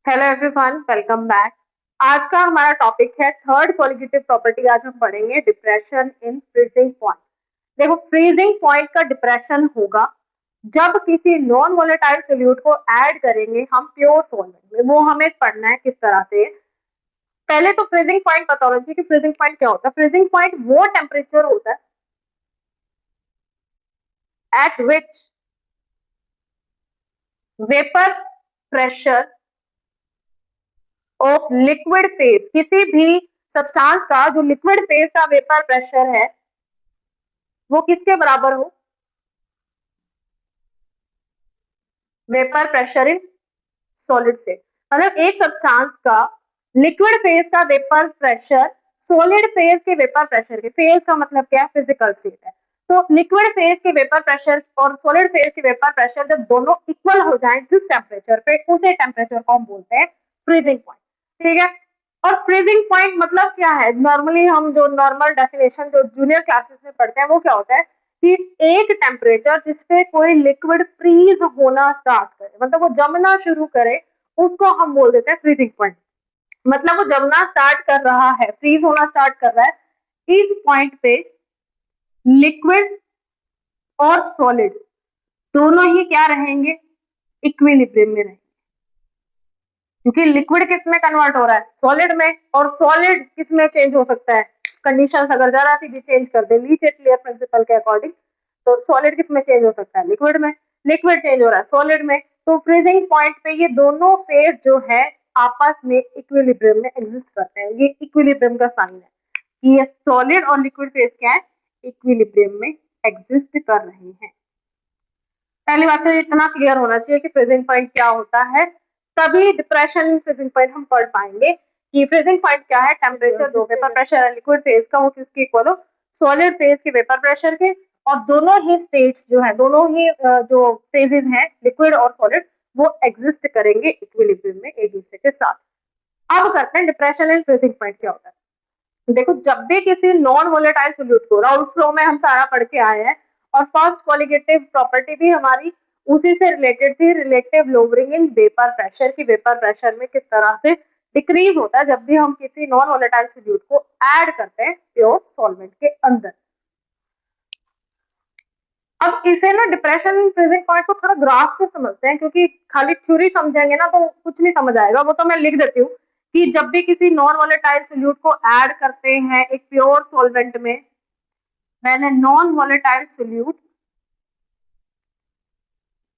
Hello everyone, welcome back. आज का हमारा टॉपिक है थर्ड क्वालिटेटिव प्रॉपर्टी। आज हम पढ़ेंगे डिप्रेशन इन फ्रीजिंग पॉइंट। देखो, फ्रीजिंग पॉइंट का डिप्रेशन होगा जब किसी नॉन वोलेटाइल सोल्यूट को ऐड करेंगे हम प्योर सॉल्वेंट में। वो हमें पढ़ना है किस तरह से। पहले तो फ्रीजिंग पॉइंट पता होना चाहिए कि फ्रीजिंग पॉइंट क्या होता है। फ्रीजिंग पॉइंट वो टेम्परेचर होता है eight which vapour pressure of liquid phase, किसी भी सब्सटेंस का जो लिक्विड फेज का वेपर प्रेशर है वो किसके बराबर हो? वेपर प्रेशर इन सॉलिड से। मतलब एक सब्सटेंस का लिक्विड फेज का वेपर प्रेशर सॉलिड फेज के वेपर प्रेशर के, फेज का मतलब क्या है? फिजिकल स्टेट है। तो लिक्विड फेज के वेपर प्रेशर और सॉलिड फेज के वेपर प्रेशर जब दोनों इक्वल हो जाएं जिस टेम्परेचर पे, उसे टेम्परेचर को हम बोलते हैं फ्रीजिंग पॉइंट। ठीक है। और फ्रीजिंग पॉइंट मतलब क्या है? नॉर्मली हम जो नॉर्मल डेफिनेशन जो जूनियर क्लासेस में पढ़ते हैं वो क्या होता है कि एक टेम्परेचर जिसपे कोई लिक्विड फ्रीज होना स्टार्ट करे, मतलब वो जमना शुरू करे, उसको हम बोल देते हैं फ्रीजिंग पॉइंट। मतलब वो जमना स्टार्ट कर रहा है, फ्रीज होना स्टार्ट कर रहा है। इस पॉइंट पे लिक्विड और सॉलिड दोनों ही क्या रहेंगे? इक्विलिब्रियम में रहेंगे। क्योंकि लिक्विड किस में कन्वर्ट हो रहा है? सॉलिड में। और सॉलिड किस में चेंज हो सकता है? कंडीशंस अगर जरा सी भी चेंज कर दे लीच एट लेयर प्रिंसिपल के अकॉर्डिंग, तो सॉलिड किस में चेंज हो सकता है? लिक्विड में। लिक्विड चेंज हो रहा है सॉलिड में। तो फ्रीजिंग पॉइंट पे ये दोनों फेज जो है आपस में इक्विलिब्रियम में एग्जिस्ट करते हैं। ये इक्विलिब्रियम का साइन है कि ये सॉलिड और लिक्विड फेज क्या है? इक्विलिब्रियम में एग्जिस्ट कर रहे हैं। पहली बात तो इतना क्लियर होना चाहिए कि फ्रीजिंग पॉइंट क्या होता है, तभी डिप्रेशन फ्रीजिंग पॉइंट हम पढ़ पाएंगे कि फ्रीजिंग पॉइंट क्या है। टेम्परेचर जो वेपर प्रेशर है लिक्विड फेज का वो किसके इक्वल हो? सॉलिड फेज के वेपर प्रेशर के। और दोनों ही स्टेट्स जो है, दोनों ही जो फेजेस हैं लिक्विड और सॉलिड, वो एग्जिस्ट करेंगे इक्विलिब्रियम में एक दूसरे के साथ। अब करते हैं डिप्रेशन एंड फ्रीजिंग पॉइंट क्या होता है। देखो, जब भी किसी नॉन वोलेटाइल सोल्यूट को, राउल्ट्स लॉ में हम सारा पढ़ के आए हैं, और फर्स्ट क्वालिटेटिव प्रॉपर्टी भी हमारी उसी से रिलेटेड थी, relative lowering in vapour pressure की वेपर प्रेशर में किस तरह से डिक्रीज होता है जब भी हम किसी नॉन वोलेटाइल सोल्यूट को ऐड करते हैं प्योर सॉल्वेंट के अंदर। अब इसे ना डिप्रेशन फ्रीजिंग पॉइंट को थोड़ा ग्राफ से समझते हैं, क्योंकि खाली थ्योरी समझेंगे ना तो कुछ नहीं समझ आएगा। वो तो मैं लिख देती हूँ कि जब भी किसी नॉन वोलेटाइल सोल्यूट को ऐड करते हैं एक प्योर सॉल्वेंट में, when a non-volatile solute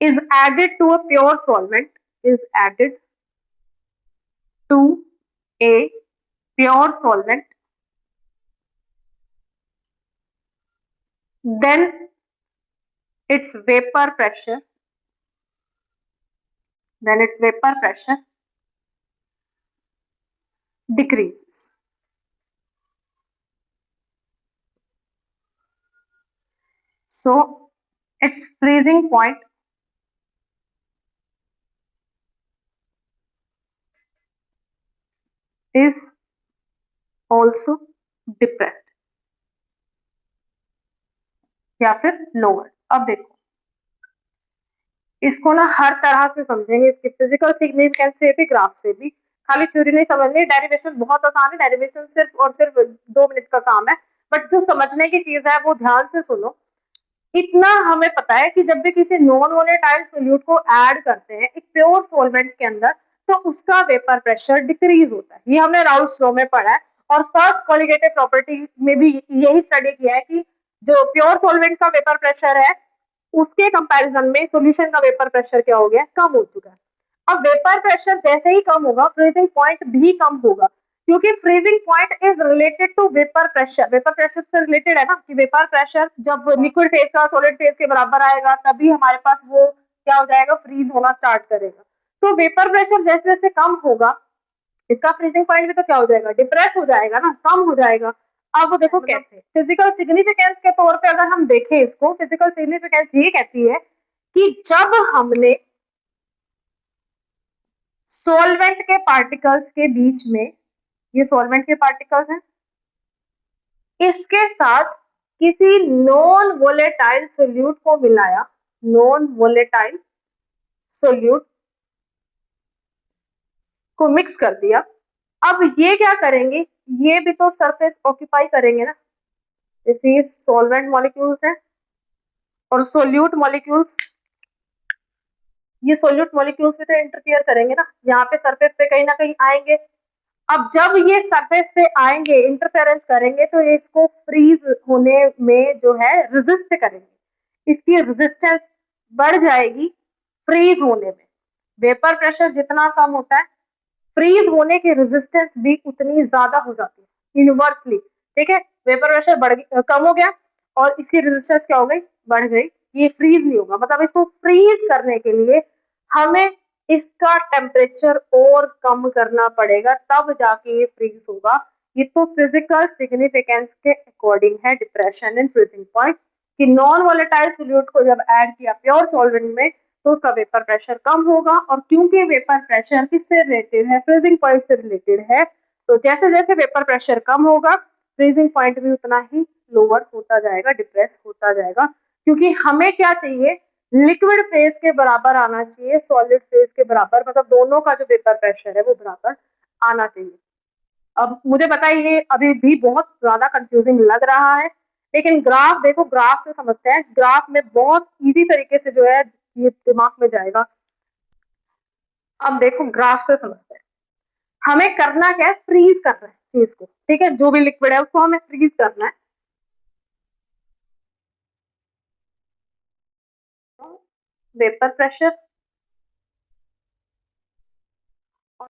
is added to a pure solvent, is added to a pure solvent, then its vapor pressure, then its vapor pressure decreases. So its freezing point is also depressed या फिर lowered। अब देखो, इसको ना हर तरह से समझेंगे, इसकी फिजिकल सिग्निफिकेंस से भी, ग्राफ से भी। खाली थ्योरी नहीं समझनी। डेरिवेशन बहुत आसान है, डेरिवेशन सिर्फ और सिर्फ 2 मिनट का काम है। बट जो समझने की चीज है वो ध्यान से सुनो। इतना हमें पता है कि जब भी किसी नॉन वोलेटाइल सोल्यूट को ऐड करते हैं एक प्योर सॉल्वेंट के अंदर, तो उसका वेपर प्रेशर डिक्रीज होता है। ये हमने राउल्ट्स लॉ में पढ़ा है। और फर्स्ट क्वालिटेटिव प्रॉपर्टी में भी यही स्टडी किया है कि जो प्योर सॉल्वेंट का वेपर प्रेशर है उसके कंपैरिजन में सॉल्यूशन का वेपर प्रेशर क्या हो गया? कम हो चुका है। अब वेपर प्रेशर जैसे ही कम होगा फ्रीजिंग पॉइंट भी कम होगा, क्योंकि freezing point is related to vapour pressure. Vapour pressure से रिलेटेड है ना, कि वेपर प्रेशर जब लिक्विड फेज का सॉलिड फेज के बराबर आएगा तभी हमारे पास वो क्या हो जाएगा? फ्रीज होना स्टार्ट करेगा। तो वेपर प्रेशर जैसे जैसे कम होगा इसका फ्रीजिंग पॉइंट भी तो क्या हो जाएगा? डिप्रेस हो जाएगा ना, कम हो जाएगा। अब वो देखो कैसे। फिजिकल सिग्निफिकेंस के तौर पे अगर हम देखें इसको, फिजिकल सिग्निफिकेंस ये कहती है कि जब हमने सॉल्वेंट के पार्टिकल्स के बीच में, ये सॉल्वेंट के पार्टिकल्स हैं, इसके साथ किसी नॉन वोलेटाइल सोल्यूट को मिलाया, नॉन वोलेटाइल सोल्यूट, को मिक्स कर दिया। अब ये क्या करेंगे, ये भी तो सरफेस ऑक्यूपाई करेंगे ना, जैसे सॉल्वेंट मॉलिक्यूल्स हैं और सोल्यूट मॉलिक्यूल्स, ये सोल्यूट मॉलिक्यूल्स भी तो इंटरफियर करेंगे ना, यहाँ पे सरफेस पे कहीं ना कहीं आएंगे। अब जब ये सरफेस पे आएंगे, इंटरफेरेंस करेंगे, तो ये इसको फ्रीज होने में जो है रेजिस्ट करेंगे, इसकी रेजिस्टेंस बढ़ जाएगी फ्रीज होने में। वेपर प्रेशर जितना कम होता है, फ्रीज होने की रेजिस्टेंस भी उतनी ज्यादा हो जाती है इनवर्सली। ठीक है, वेपर प्रेशर कम हो गया और इसकी रेजिस्टेंस क्या हो गई, बढ़ गई। ये फ्रीज नहीं होगा, मतलब इसको फ्रीज करने के लिए हमें इसका टेम्परेचर और कम करना पड़ेगा, तब जाके ये फ्रीज होगा। ये तो फिजिकल सिग्निफिकेंस के अकॉर्डिंग है डिप्रेशन एंड फ्रीजिंग पॉइंट, कि नॉन वोलेटाइल सोल्यूट को जब ऐड किया प्योर सॉल्वेंट में तो उसका वेपर प्रेशर कम होगा। और क्योंकि वेपर प्रेशर किससे रिलेटेड है, फ्रीजिंग पॉइंट से रिलेटेड है, तो जैसे जैसे वेपर प्रेशर कम होगा फ्रीजिंग पॉइंट भी उतना ही लोअर होता जाएगा, डिप्रेस होता जाएगा। क्योंकि हमें क्या चाहिए, लिक्विड फेज के बराबर आना चाहिए सॉलिड फेज के बराबर, मतलब दोनों का जो वेपर प्रेशर है वो बराबर आना चाहिए। अब मुझे पता है ये अभी भी बहुत ज्यादा कंफ्यूजिंग लग रहा है, लेकिन ग्राफ देखो, ग्राफ से समझते हैं, ग्राफ में बहुत इजी तरीके से जो है ये दिमाग में जाएगा। अब देखो ग्राफ से समझते हैं, हमें करना क्या है, फ्रीज करना है चीज को। ठीक है, जो भी लिक्विड है उसको हमें फ्रीज करना है। वेपर प्रेशर और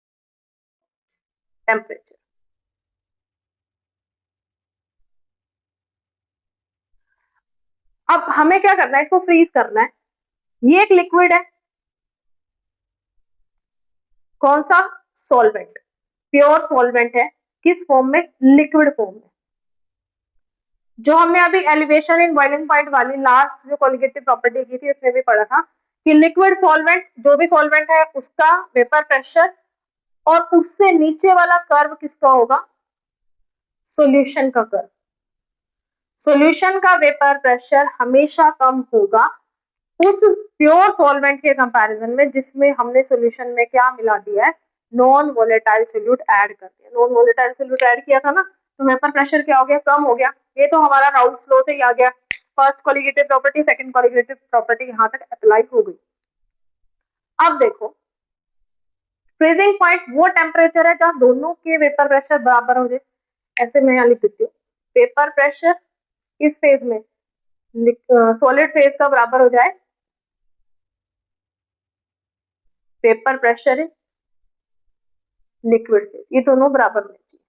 टेम्परेचर, अब हमें क्या करना है, इसको फ्रीज करना है। ये एक लिक्विड है, कौन सा, सॉल्वेंट, प्योर सॉल्वेंट है, किस फॉर्म में, लिक्विड फॉर्म में। जो हमने अभी एलिवेशन इन बॉइलिंग पॉइंट वाली लास्ट जो कोलिगेटिव प्रॉपर्टी की थी इसमें भी पढ़ा था कि लिक्विड सॉल्वेंट, जो भी सॉल्वेंट है उसका वेपर प्रेशर और उससे नीचे वाला कर्व किसका होगा, सॉल्यूशन का कर्व। सॉल्यूशन का वेपर प्रेशर हमेशा कम होगा उस प्योर सॉल्वेंट के कंपैरिजन में जिसमें हमने सॉल्यूशन में क्या मिला दिया है, नॉन वोलेटाइल सोल्यूट ऐड कर दिया। नॉन वोलेटाइल सोल्यूट ऐड किया था ना, तो वेपर प्रेशर क्या हो गया, कम हो गया। ये तो हमारा राउल्स लॉ से ही आ गया, first colligative property second colligative property यहाँ तक अप्लाई हो गई। अब देखो फ्रीजिंग पॉइंट वो टेम्परेचर है जहां दोनों के वेपर प्रेशर बराबर हो जाए। ऐसे मैं यहाँ लिख देती हूँ, वेपर प्रेशर इस फेज में सॉलिड फेज का बराबर हो जाए vapour pressure in liquid phase, ये दोनों बराबर होने चाहिए।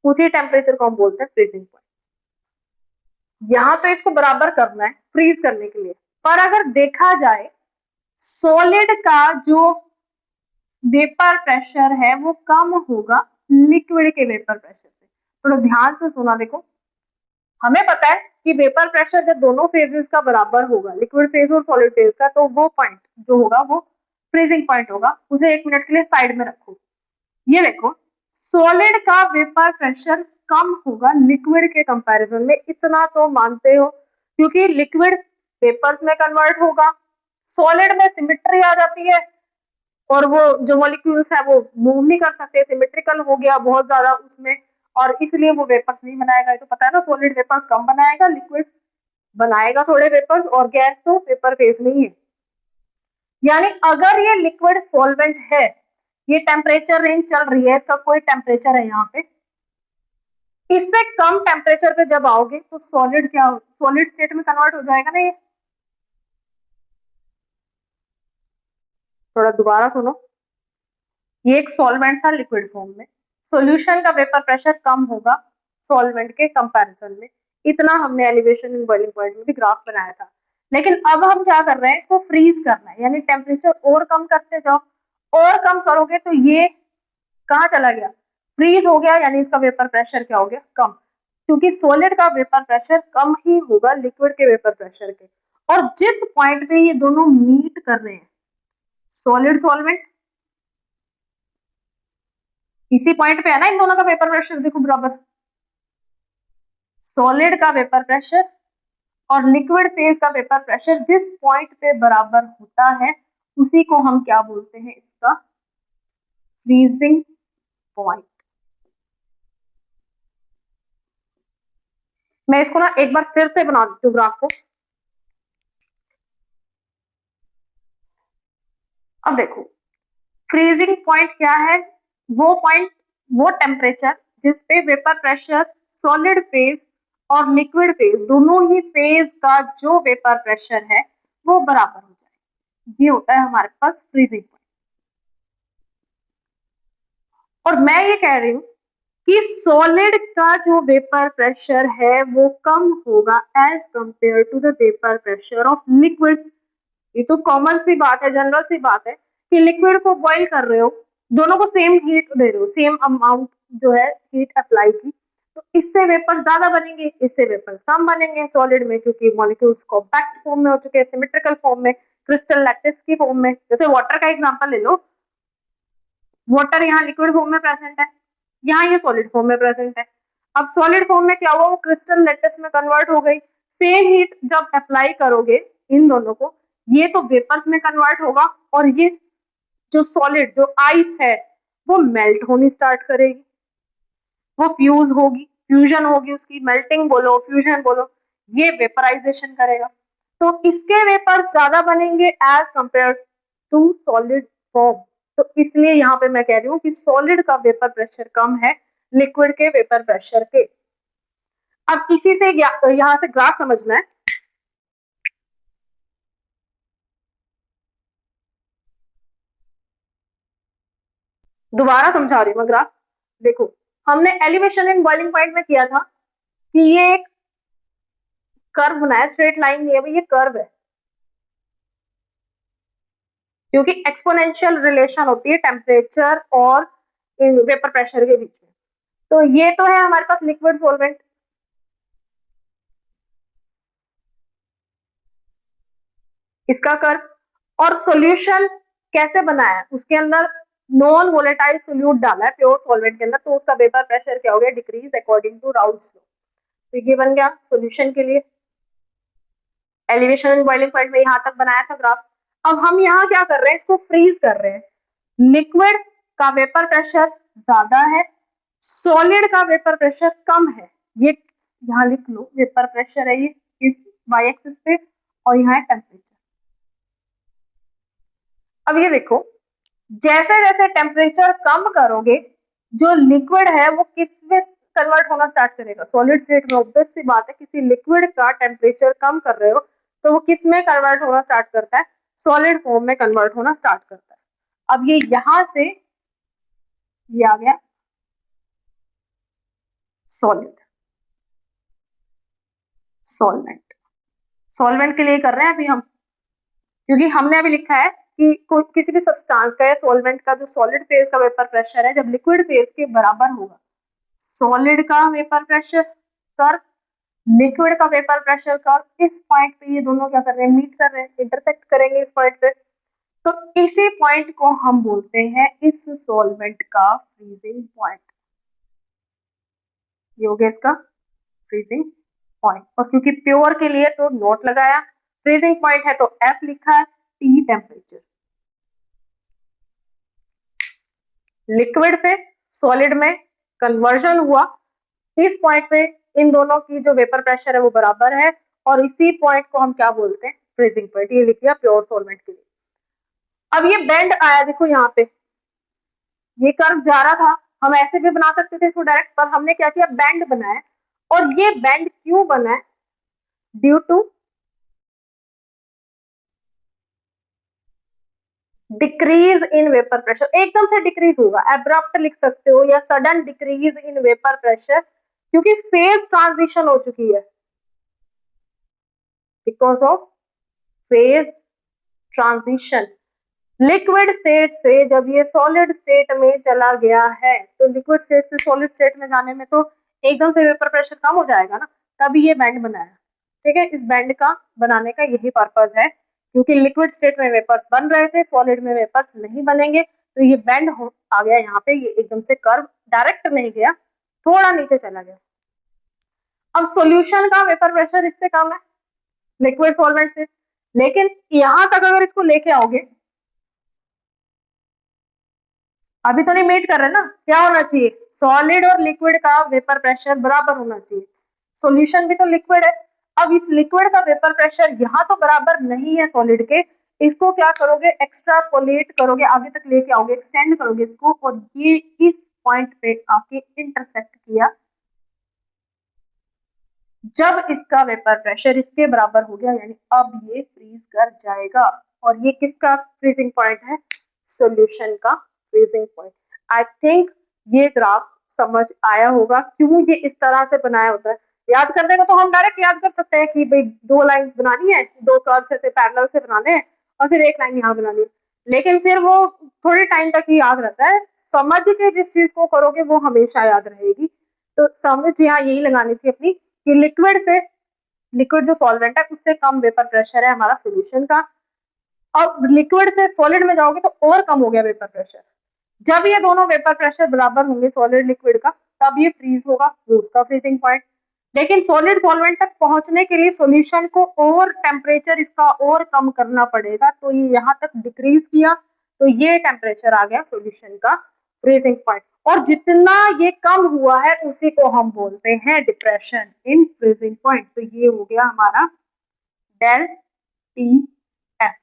उसी टेम्परेचर को हम बोलते हैं फ्रीजिंग पॉइंट। यहाँ तो इसको बराबर करना है फ्रीज करने के लिए, पर अगर देखा जाए सॉलिड का जो वेपर प्रेशर है वो कम होगा लिक्विड के वेपर प्रेशर से। थोड़ा ध्यान से सुना, देखो हमें पता है कि वेपर प्रेशर जब दोनों फेजेस का बराबर होगा, लिक्विड फेज और सॉलिड फेज का, तो वो पॉइंट जो होगा वो फ्रीजिंग पॉइंट होगा। उसे 1 मिनट के लिए साइड में रखो। ये देखो सॉलिड का वेपर प्रेशर कम होगा लिक्विड के कंपैरिजन में, इतना तो मानते हो, क्योंकि लिक्विड वेपर्स में कन्वर्ट होगा, सॉलिड में सिमेट्री आ जाती है और वो जो मॉलिक्यूल्स है वो मूव नहीं कर सकते, सिमेट्रिकल हो गया बहुत ज्यादा उसमें, और इसलिए वो वेपर्स नहीं बनाएगा। तो पता है ना, सॉलिड वेपर्स कम बनाएगा, लिक्विड बनाएगा थोड़े वेपर्स, और गैस तो वेपर फेज में ही है। यानी अगर ये लिक्विड सॉल्वेंट है, ये टेम्परेचर रेंज चल रही है, इसका कोई टेम्परेचर है यहाँ पे, इससे कम टेम्परेचर पे जब आओगे तो सॉलिड क्या, सॉलिड स्टेट में कन्वर्ट हो जाएगा ना ये। थोड़ा दोबारा सुनो, ये एक सॉल्वेंट था लिक्विड फॉर्म में, सॉल्यूशन का वेपर प्रेशर कम होगा सॉल्वेंट के कंपैरिजन में, इतना हमने एलिवेशन इन बॉइलिंग पॉइंट में भी ग्राफ बनाया था। लेकिन अब हम क्या कर रहे हैं, इसको फ्रीज करना है, यानी टेम्परेचर और कम करते जाओ, और कम करोगे तो ये कहाँ चला गया, फ्रीज हो गया, यानी इसका वेपर प्रेशर क्या हो गया, कम। क्योंकि सॉलिड का वेपर प्रेशर कम ही होगा लिक्विड के वेपर प्रेशर के। और जिस पॉइंट पे ये दोनों मीट कर रहे हैं, सॉलिड सॉल्वेंट, इसी पॉइंट पे है ना इन दोनों का वेपर प्रेशर, देखो बराबर, सॉलिड का वेपर प्रेशर और लिक्विड फेज का वेपर प्रेशर जिस पॉइंट पे बराबर होता है उसी को हम क्या बोलते हैं, इसका फ्रीजिंग पॉइंट। मैं इसको ना एक बार फिर से बना देती हूँ ग्राफ को। अब देखो फ्रीजिंग पॉइंट क्या है, वो पॉइंट, वो टेम्परेचर जिस पे वेपर प्रेशर सॉलिड फेज और लिक्विड फेज दोनों ही फेज का जो वेपर प्रेशर है वो बराबर हो जाए, ये होता है हमारे पास फ्रीजिंग पॉइंट। और मैं ये कह रही हूँ कि सॉलिड का जो वेपर प्रेशर है वो कम होगा as compare to the vapour pressure of liquid. ये तो कॉमन सी बात है, जनरल सी बात है कि लिक्विड को बॉईल कर रहे हो, दोनों को सेम हीट दे रहे हो, सेम अमाउंट जो है हीट अप्लाई की, तो इससे वेपर ज्यादा बनेंगे, इससे वेपर कम बनेंगे सॉलिड में, क्योंकि मॉलिक्यूल्स कॉम्पैक्ट फॉर्म में हो चुके हैं, सिमेट्रिकल फॉर्म में, क्रिस्टल लैटिस की फॉर्म में। जैसे वाटर का एग्जांपल ले लो, वाटर यहाँ लिक्विड फॉर्म में प्रेजेंट है, यहाँ ये सॉलिड फॉर्म में प्रेजेंट है। अब सॉलिड फॉर्म में क्या हुआ, वो क्रिस्टल लैटिस में कन्वर्ट हो गई। सेम हीट जब अप्लाई करोगे इन दोनों को, ये तो वेपर्स में कन्वर्ट होगा और ये जो सॉलिड जो आइस है वो मेल्ट होनी स्टार्ट करेगी, वो फ्यूज होगी, फ्यूजन होगी, उसकी मेल्टिंग बोलो फ्यूजन बोलो, ये वेपराइजेशन करेगा, तो इसके वेपर ज्यादा बनेंगे as compare to solid form. तो इसलिए यहाँ पे मैं कह रही हूँ कि सॉलिड का वेपर प्रेशर कम है लिक्विड के वेपर प्रेशर के। अब इसी से यहाँ से ग्राफ समझना है। दोबारा समझा रही हूँ मैं ग्राफ। देखो हमने एलिवेशन इन बॉइलिंग पॉइंट में किया था कि ये एक कर्व बनाया, स्ट्रेट लाइन नहीं है भाई, ये कर्व है, क्योंकि एक्सपोनेंशियल रिलेशन होती है टेम्परेचर और वेपर प्रेशर के बीच में। तो ये तो है हमारे पास लिक्विड सॉल्वेंट, इसका कर्व। और सॉल्यूशन कैसे बनाया है, उसके अंदर नॉन वोलेटाइल सोल्यूट डाला है प्योर सॉल्वेंट के अंदर, तो उसका वेपर प्रेशर क्या हो गया, decrease according to Raoult's law. तो ये बन गया सॉल्यूशन के लिए। एलिवेशन बॉइलिंग पॉइंट में यहां तक बनाया था ग्राफ। अब हम यहाँ क्या कर रहे हैं, इसको फ्रीज कर रहे हैं। लिक्विड का वेपर प्रेशर ज्यादा है, सॉलिड का वेपर प्रेशर कम है, ये यहाँ लिख लो, वेपर प्रेशर है ये इस वाई एक्सिस पे, और यहाँ है टेम्परेचर। अब ये देखो जैसे जैसे टेम्परेचर कम करोगे, जो लिक्विड है वो किस में कन्वर्ट होना स्टार्ट करेगा, सॉलिड स्टेट में। ऑब्वियस सी बात है, किसी लिक्विड का टेम्परेचर कम कर रहे हो तो वो किस में कन्वर्ट होना स्टार्ट करता है, सॉलिड फॉर्म में कन्वर्ट होना स्टार्ट करता है। अब ये यहां से ये आ गया सॉलिड, सॉल्वेंट, सॉल्वेंट के लिए कर रहे हैं अभी हम, क्योंकि हमने अभी लिखा है कि किसी भी सब्सटेंस का या सॉल्वेंट का जो सॉलिड फेज का वेपर प्रेशर है जब लिक्विड फेज के बराबर होगा, सॉलिड का वेपर प्रेशर कर्व, लिक्विड का वेपर प्रेशर कर्व, इस पॉइंट पे ये दोनों क्या कर रहे हैं, मीट कर रहे हैं, इंटरसेक्ट करेंगे इस पॉइंट पे। तो इसी पॉइंट को हम बोलते हैं इस सॉल्वेंट का फ्रीजिंग पॉइंट, ये हो गया इसका फ्रीजिंग पॉइंट। और क्योंकि प्योर के लिए तो नोट लगाया, फ्रीजिंग पॉइंट है तो एफ लिखा है, टी टेम्परेचर। लिक्विड से सॉलिड में कन्वर्जन हुआ, इस पॉइंट पे इन दोनों की जो वेपर प्रेशर है वो बराबर है, और इसी पॉइंट को हम क्या बोलते हैं, फ्रीजिंग पॉइंट। ये लिख लिया प्योर सॉल्वेंट के लिए। अब ये बेंड आया, देखो यहाँ पे ये कर्व जा रहा था, हम ऐसे भी बना सकते थे इसको डायरेक्ट, पर हमने क्या किया, बैंड बनाया। और ये बैंड क्यों बना है, due to decrease in vapour pressure. एकदम से डिक्रीज होगा, एब्रप्ट लिख सकते हो, या sudden decrease in vapour pressure, क्योंकि फेज ट्रांजिशन हो चुकी है, because of phase transition. Liquid state से जब ये सॉलिड स्टेट में चला गया है, तो लिक्विड स्टेट से सॉलिड स्टेट में जाने में तो एकदम से वेपर प्रेशर कम हो जाएगा ना, तभी ये बैंड बनाया। ठीक है, इस बैंड का बनाने का यही पर्पज है, क्योंकि लिक्विड स्टेट में वेपर्स बन रहे थे, सॉलिड में वेपर्स नहीं बनेंगे, तो ये बैंड आ गया यहाँ पे, ये एकदम से कर्व डायरेक्ट नहीं गया, थोड़ा नीचे चला गया। अब सॉल्यूशन का वेपर प्रेशर इससे कम है लिक्विड सॉल्वेंट से, लेकिन यहां तक अगर इसको लेके आओगे अभी तो नहीं मीट कर रहे ना, क्या होना चाहिए, सॉलिड और लिक्विड का वेपर प्रेशर बराबर होना चाहिए, सॉल्यूशन भी तो लिक्विड है। अब इस लिक्विड का वेपर प्रेशर यहाँ तो बराबर नहीं है सॉलिड के, इसको क्या करोगे, एक्सट्रापोलेट करोगे, आगे तक लेके आओगे, एक्सटेंड करोगे इसको, और ये इस पॉइंट पे आके इंटरसेक्ट किया, जब इसका वेपर प्रेशर इसके बराबर हो गया, यानी अब ये फ्रीज कर जाएगा, और ये किसका फ्रीजिंग पॉइंट है, सॉल्यूशन का फ्रीजिंग पॉइंट। आई थिंक ये ग्राफ समझ आया होगा क्यों ये इस तरह से बनाया होता है। याद करने को तो हम डायरेक्ट याद कर सकते हैं कि भाई दो लाइंस बनानी है, दो कर्व्स ऐसे पैरेलल से बनाने हैं और फिर एक लाइन यहाँ बनानी है, लेकिन फिर वो थोड़े टाइम तक ही याद रहता है, समझ के जिस चीज को करोगे वो हमेशा याद रहेगी। तो समझ यहाँ यही लगानी थी अपनी कि लिक्विड जो सॉल्वेंट है उससे कम वेपर प्रेशर है हमारा सॉल्यूशन का, और लिक्विड से सॉलिड में जाओगे तो और कम हो गया वेपर प्रेशर। जब ये दोनों वेपर प्रेशर बराबर होंगे सॉलिड लिक्विड का, तब ये फ्रीज होगा, वो उसका फ्रीजिंग पॉइंट। लेकिन सॉलिड सॉल्वेंट तक पहुंचने के लिए सॉल्यूशन को और टेम्परेचर इसका और कम करना पड़ेगा, तो ये यहाँ तक डिक्रीज किया, तो ये टेम्परेचर आ गया सॉल्यूशन का फ्रीजिंग पॉइंट, और जितना ये कम हुआ है उसी को हम बोलते हैं डिप्रेशन इन फ्रीजिंग पॉइंट। तो ये हो गया हमारा डेल टी एफ।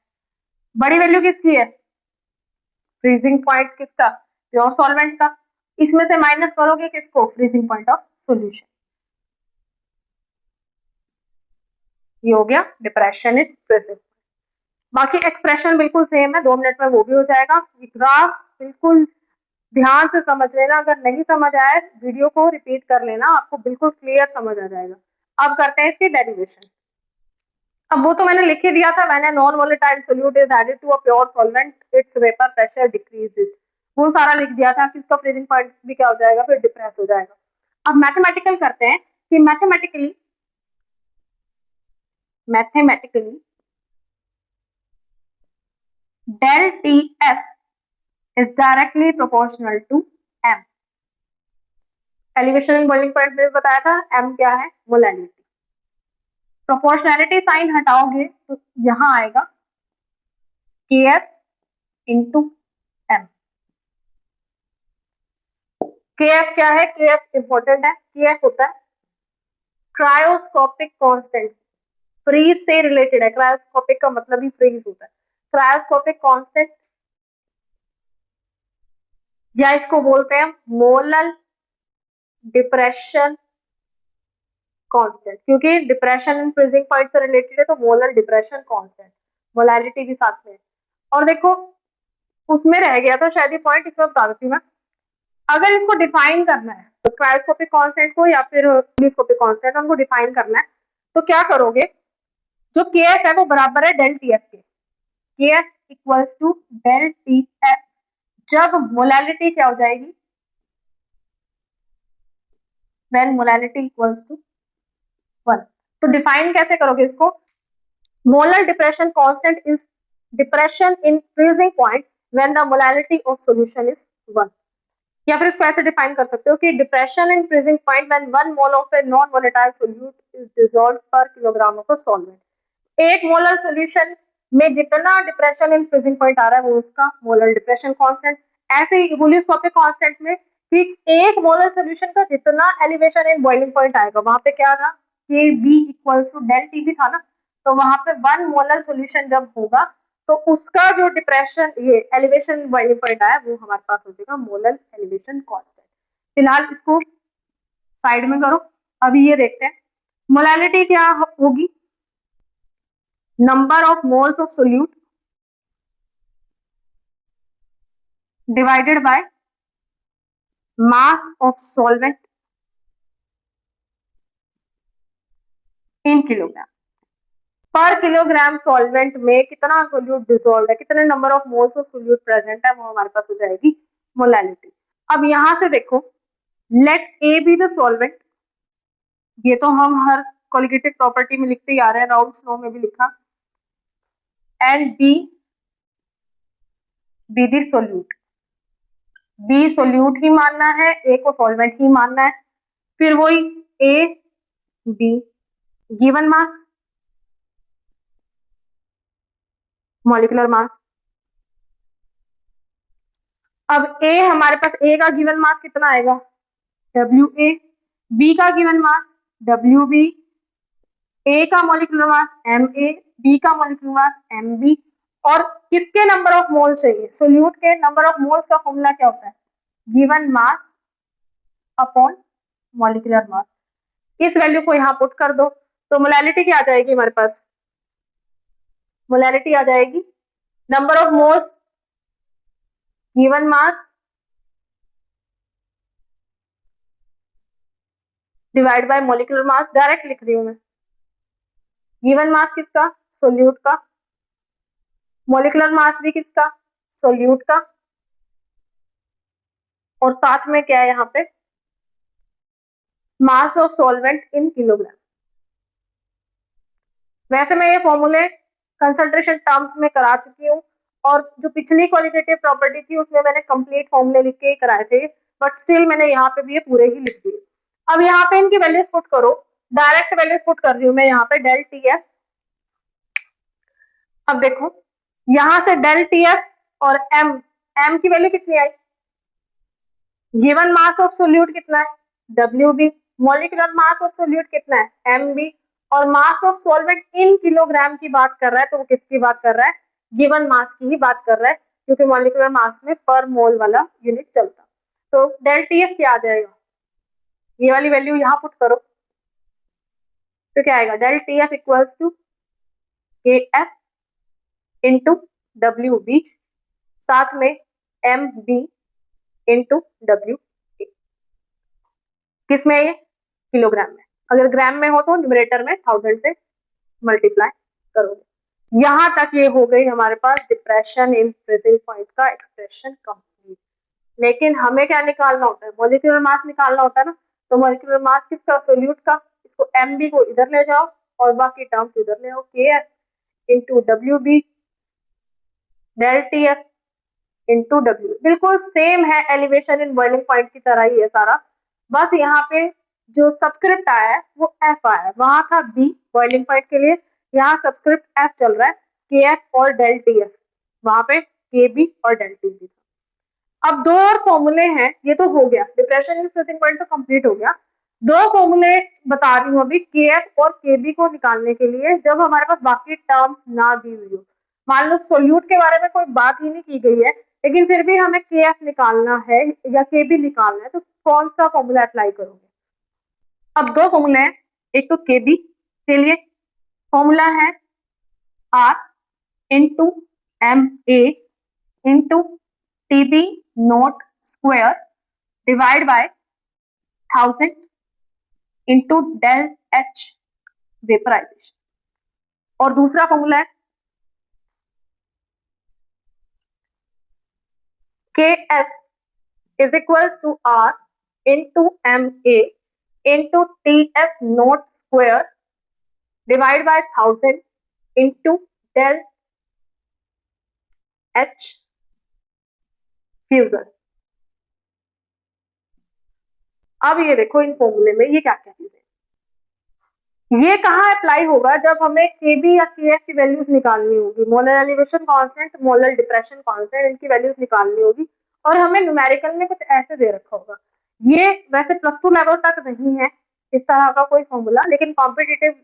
बड़ी वैल्यू किसकी है, फ्रीजिंग पॉइंट किसका, प्योर सॉल्वेंट का, इसमें से माइनस करोगे किसको, फ्रीजिंग पॉइंट ऑफ सॉल्यूशन। ये हो गया डिप्रेशन इन फ्रीजिंग। बाकी एक्सप्रेशन बिल्कुल सेम है, 2 मिनट में वो भी हो जाएगा। ये ग्राफ बिल्कुल ध्यान से समझ लेना, अगर नहीं समझ आए वीडियो को रिपीट कर लेना, आपको बिल्कुल क्लियर समझ आ जाएगा। अब करते हैं इसकी डेरिवेशन। अब वो तो मैंने लिख ही दिया था, मैंने non volatile solute is added to a pure solvent its vapour pressure decreases, वो सारा लिख दिया था कि उसका फ्रीजिंग पॉइंट भी क्या हो जाएगा, फिर डिप्रेस हो जाएगा। अब मैथमेटिकल करते हैं कि mathematically del TF is directly proportional to M। Elevation and boiling point में बताया था, M क्या है, मोलैलिटी। प्रोपोर्शनैलिटी साइन हटाओगे तो यहां आएगा KF इंटू M। KF क्या है, KF इंपॉर्टेंट है, KF होता है क्रायोस्कोपिक कांस्टेंट, फ्रीज से रिलेटेड है, क्रायोस्कोपिक का मतलब ही फ्रीज होता है, क्रायोस्कोपिक कांस्टेंट, या इसको बोलते हैं मोलल डिप्रेशन कांस्टेंट, क्योंकि डिप्रेशन एंड फ्रीजिंग पॉइंट से रिलेटेड है तो मोलर डिप्रेशन कांस्टेंट, मोलैलिटी भी साथ में। और देखो उसमें रह गया था शायद ये पॉइंट, इसमें बता देती हूँ मैं। अगर इसको डिफाइन करना है तो क्रायोस्कोपिक कांस्टेंट को या फिर टेलीस्कोपिक कांस्टेंट उनको डिफाइन करना है, तो क्या करोगे, जो KF है वो बराबर है डेल TF के, KF equals to del TF, जब मोलैलिटी क्या हो जाएगी, व्हेन मोलैलिटी इक्वल्स टू 1। तो डिफाइन कैसे करोगे इसको, molar depression constant is depression in freezing point when the molality of solution is 1। या फिर इसको ऐसे डिफाइन कर सकते हो कि depression in freezing point when 1 mole of a non volatile solute is dissolved पर किलोग्राम ऑफ अ सॉल्वेंट। एक मोलर सॉल्यूशन में जितना डिप्रेशन इन फ्रीजिंग पॉइंट आ रहा है वो उसका मोलर डिप्रेशन कांस्टेंट। ऐसे ही वोल्यूस्कोपिक कांस्टेंट में कि एक मोलर सॉल्यूशन का जितना एलिवेशन इन बॉइलिंग पॉइंट आएगा, वहां पे क्या था कि B equals to del T B था ना, तो वहां पे 1 मोलर सॉल्यूशन जब होगा तो उसका जो डिप्रेशन ये एलिवेशन बॉइलिंग पॉइंट आया वो हमारे पास हो जाएगा मोलर एलिवेशन कांस्टेंट। फिलहाल इसको साइड में करो, अभी ये देखते हैं मोलैलिटी क्या होगी, number of moles of solute divided by mass of solvent in kilogram. पर किलोग्राम सॉल्वेंट में कितना सोल्यूट डिसॉल्व है, कितने number of moles of solute present है, वो हमारे पास हो जाएगी मोलैलिटी। अब यहां से देखो, let A be the solvent, ये तो हम हर कोलिगेटिव प्रॉपर्टी में लिखते ही आ रहे हैं, राउल्ट्स लॉ में भी लिखा, and B the solute, B solute ही मानना है, ए को सॉल्वेंट ही मानना है। फिर वही A be given mass, molecular mass, अब ए हमारे पास ए का गिवन मास कितना आएगा WA, बी का गिवन मास WB, ए का मॉलिक्यूलर मास MA, बी का मॉलिक्यूलर मास MB, और किसके नंबर ऑफ मोल चाहिए, सोल्यूट के नंबर ऑफ मोल्स का फॉर्मूला क्या होता है, given mass upon molecular mass. इस वैल्यू को यहाँ पुट कर दो तो मोलैलिटी क्या आ जाएगी हमारे पास, मोलैलिटी आ जाएगी number of moles given mass divide by molecular mass, direct लिख रही हूं मैं, गिवन मास किसका, सोल्यूट का, मॉलिक्यूलर मास भी किसका, सोल्यूट का, और साथ में क्या है यहाँ पे, mass of solvent in kilogram. वैसे मैं ये फॉर्मूले कंसंट्रेशन टर्म्स में करा चुकी हूँ, और जो पिछली क्वालिटेटिव प्रॉपर्टी थी उसमें मैंने कंप्लीट फॉर्मूले लिख के कराए थे, बट स्टिल मैंने यहाँ पे भी ये पूरे ही लिख दिए। अब यहाँ पे इनकी वैल्यूज पुट करो, डायरेक्ट वैल्यूज पुट कर रही हूँ मैं यहाँ पे डेल TF। अब देखो यहाँ से डेल TF और M की वैल्यू कितनी आई, गिवन मास ऑफ सोल्यूट कितना है WB, molecular mass of solute कितना है MB, और mass of solvent in kilogram की बात कर रहा है, तो वो किसकी बात कर रहा है, गिवन मास की ही बात कर रहा है, क्योंकि मॉलिक्यूलर मास में पर मोल वाला यूनिट चलता। तो डेल TF क्या आ जाएगा, ये वाली वैल्यू यहाँ पुट करो तो क्या आएगा, del TF equals to KF into WB, साथ में MB इंटू WA, किसमें है ये, किलोग्राम में, अगर ग्राम में हो तो न्यूमरेटर में 1000 से मल्टीप्लाई करोगे। यहां तक ये हो गई हमारे पास डिप्रेशन इन फ्रीजिंग पॉइंट का एक्सप्रेशन कंप्लीट। लेकिन हमें क्या निकालना होता है, मॉलिक्यूलर मास निकालना होता है ना, तो मॉलिक्यूलर मास किसका, सोल्यूट का, इसको MB को इधर ले जाओ और बाकी टर्म्स इधर ले आओ, KF into WB del TF into W, बिल्कुल सेम है एलिवेशन इन बॉइलिंग पॉइंट की तरह ही है सारा, बस यहाँ पे जो सबस्क्रिप्ट आया है वो F आया है, वहां था B बॉइलिंग पॉइंट के लिए, यहाँ सबस्क्रिप्ट F चल रहा है, KF और डेल TF, वहां पे KB और डेल TB था। अब दो और फॉर्मूले हैं, ये तो हो गया डिप्रेशन इन फ्रीजिंग पॉइंट तो कंप्लीट हो गया, दो फॉर्मूले बता रही हूँ अभी KF और KB को निकालने के लिए, जब हमारे पास बाकी टर्म्स ना दी हुई हो, मान लो सोल्यूट के बारे में कोई बात ही नहीं की गई है, लेकिन फिर भी हमें KF निकालना है या KB निकालना है, तो कौन सा फॉर्मूला अप्लाई करोगे। अब दो फॉर्मूला है, एक तो KB के लिए फॉर्मूला है R into MA into TB not square divide by 1000 into del H vaporisation, और दूसरा फॉर्मूला है KF is equals to R into MA into TF naught square divided by 1000 into del H fusion. अब ये देखो इन फॉर्मूले में ये क्या क्या चीजें, ये कहाँ अप्लाई होगा, जब हमें KB या KF की वैल्यूज निकालनी होगी, molar elevation constant, molar depression constant, इनकी वैल्यूज निकालनी होगी, और हमें न्यूमेरिकल में कुछ ऐसे दे रखा होगा। ये वैसे +2 लेवल तक नहीं है इस तरह का कोई फॉर्मूला, लेकिन कॉम्पिटिटिव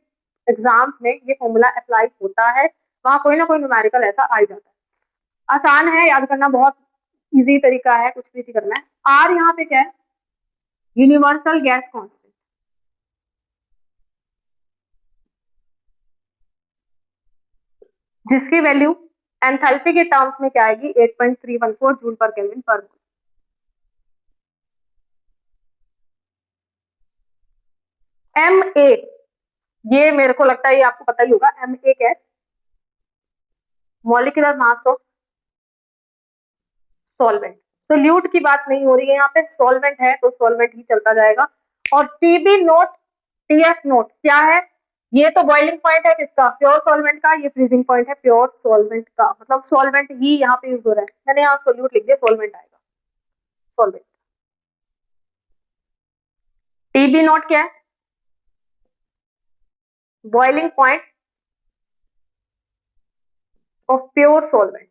एग्जाम्स में ये फॉर्मूला अप्लाई होता है, वहां कोई ना कोई न्यूमेरिकल ऐसा आ जाता है। आसान है याद करना, बहुत इजी तरीका है, कुछ भी करना है। R यहाँ पे क्या है, यूनिवर्सल गैस कांस्टेंट, जिसकी वैल्यू एंथैल्पी के टर्म्स में क्या आएगी 8.314 जूल पर केल्विन पर मोल। MA, ये मेरे को लगता है ये आपको पता ही होगा, MA क्या है, molecular mass of solvent, solute की बात नहीं हो रही है यहाँ पे, सॉल्वेंट है तो सॉल्वेंट ही चलता जाएगा। और TB नोट TF नोट क्या है, ये तो बॉइलिंग पॉइंट है किसका, प्योर सॉल्वेंट का, ये फ्रीजिंग पॉइंट है प्योर सॉल्वेंट का, मतलब सॉल्वेंट ही यहाँ पे यूज हो रहा है, मैंने यहाँ सोल्यूट लिख दिया, सॉल्वेंट आएगा सॉल्वेंट। TB नोट क्या है, boiling point of pure solvent,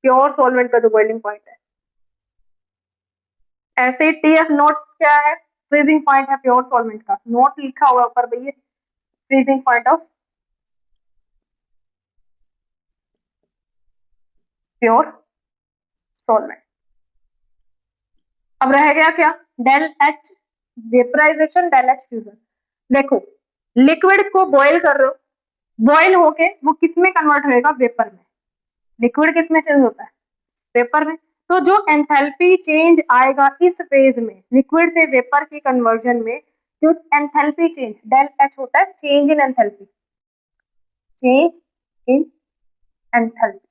pure solvent का जो बॉइलिंग पॉइंट है, ऐसे TF नोट क्या है, फ्रीजिंग पॉइंट है प्योर सॉल्वेंट का, नोट लिखा हुआ ऊपर भैया freezing point of pure solvent. अब रह गया क्या, del H vaporisation, del H fusion. देखो लिक्विड को बॉईल कर रहे हो, बॉईल होके वो किस में कन्वर्ट होएगा, वेपर में। लिक्विड किस में चेंज होता है, वेपर में। तो जो एंथैल्पी चेंज आएगा इस फेज में, लिक्विड से वेपर की कन्वर्जन में, जो एंथैल्पी चेंज डेल एच होता है, change in enthalpy, change in enthalpy.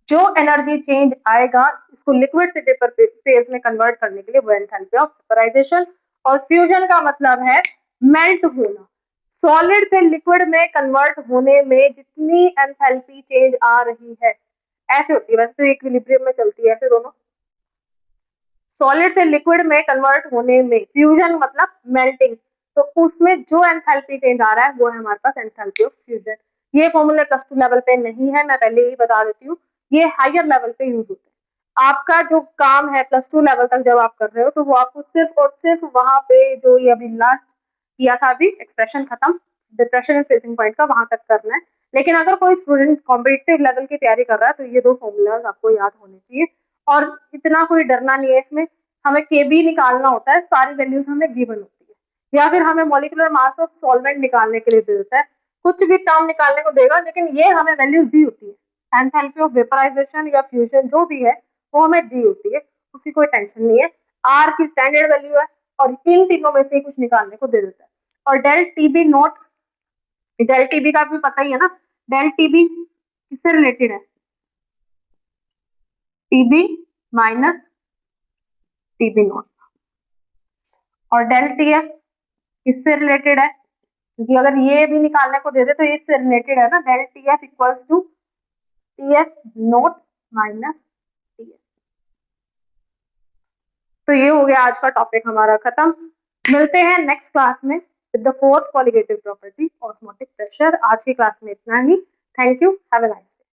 जो एनर्जी चेंज आएगा इसको लिक्विड से वेपर फेज में कन्वर्ट करने के लिए, वो एंथैल्पी ऑफ वेपराइजेशन। और फ्यूजन का मतलब है मेल्ट होना। सॉलिड से लिक्विड में कन्वर्ट होने में जितनी एंथैल्पी चेंज आ रही है, ऐसे होती है, वैसे तो इक्विलिब्रियम में चलती है ऐसे दोनों। सॉलिड से लिक्विड में कन्वर्ट होने में फ्यूजन मतलब मेल्टिंग, तो उसमें जो एंथैल्पी चेंज आ रहा है वो है हमारे पास एंथैल्पी ऑफ फ्यूजन। ये फॉर्मूला +2 लेवल पे नहीं है, मैं पहले ही बता देती हूँ, ये हायर लेवल पे यूज होते हैं। आपका जो काम है +2 लेवल तक जब आप कर रहे हो, तो वो आपको सिर्फ और सिर्फ वहां पे जो ये अभी लास्ट किया था, अभी एक्सप्रेशन खत्म डिप्रेशन एंड फ्रीजिंग पॉइंट का, वहां तक करना है। लेकिन अगर कोई स्टूडेंट कॉम्पिटिटिव लेवल की तैयारी कर रहा है तो ये 2 फॉर्मूलाज आपको याद होने चाहिए, और इतना कोई डरना नहीं है इसमें। हमें केबी निकालना होता है, सारी वैल्यूज हमें गिवन होती है, या फिर हमें मॉलिक्यूलर मास ऑफ सॉल्वेंट निकालने के लिए दे देता है, कुछ भी टर्म निकालने को देगा, लेकिन ये हमें वैल्यूज दी होती है। एंथैल्पी ऑफ वेपराइजेशन या फ्यूजन जो भी है वो हमें दी होती है, उसकी कोई टेंशन नहीं है। आर की स्टैंडर्ड वैल्यू है और इन तीनों में से ही कुछ निकालने को दे देता है। और del TB not, del TB का भी पता ही है ना, डेल टीबी किससे रिलेटेड है, टीबी माइनस टीबी नोट। और डेल टीएफ किससे रिलेटेड है, क्योंकि अगर ये भी निकालने को दे दे तो इससे रिलेटेड है ना, del TF equals to TF not minus TF. तो ये हो गया आज का टॉपिक हमारा खत्म। मिलते हैं नेक्स्ट क्लास में with the 4th colligative property osmotic pressure. आज की क्लास में इतना ही। Thank you, have a nice day.